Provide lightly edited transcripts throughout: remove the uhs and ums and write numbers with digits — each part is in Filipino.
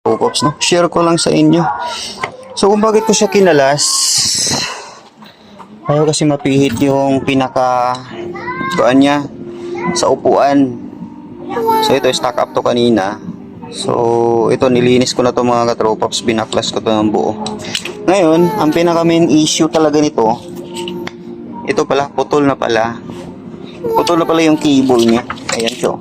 Pops, no? Share ko lang sa inyo. So, kung bakit ko siya kinalas, ayaw kasi mapihit yung pinaka kuan niya sa upuan. So, ito stock up to kanina. So, ito nilinis ko na to mga katropaps, binaklas ko to ng buo. Ngayon, ang pinaka main issue talaga nito, ito pala, putol na pala. Putol na pala yung cable niya. Ayan siya.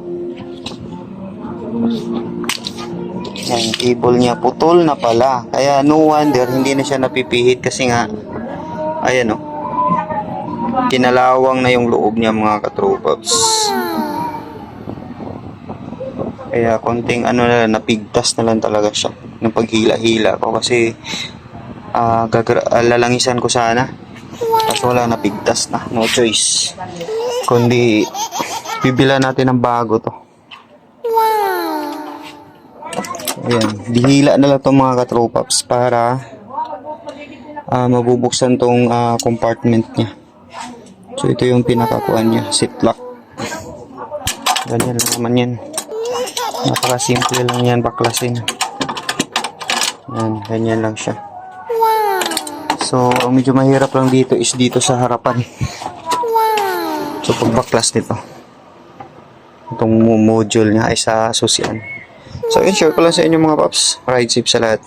Yan, yung cable niya putol na pala. Kaya no wonder hindi na siya napipihit kasi nga ayan o. Kinalawang na yung loob niya mga katropaps. Kaya konting ano na lang, napigtas na lang talaga siya ng paghila-hila ko kasi lalangisan ko sana. Kaso wala, napigtas na. No choice. Kundi bibila natin ng bago to. Ayan, dihila na lang itong mga katropaps para mabubuksan tong compartment niya. So ito yung pinakakuan niya, seat lock. Ganyan lang naman yan. Napaka-simple lang yan baklasin. Ayan, ganyan lang siya. So ang medyo mahirap lang dito is dito sa harapan. So pagbaklas nito, itong module niya ay sa susian. So, share ko lang sa inyo mga paps. Ride safe sa lahat.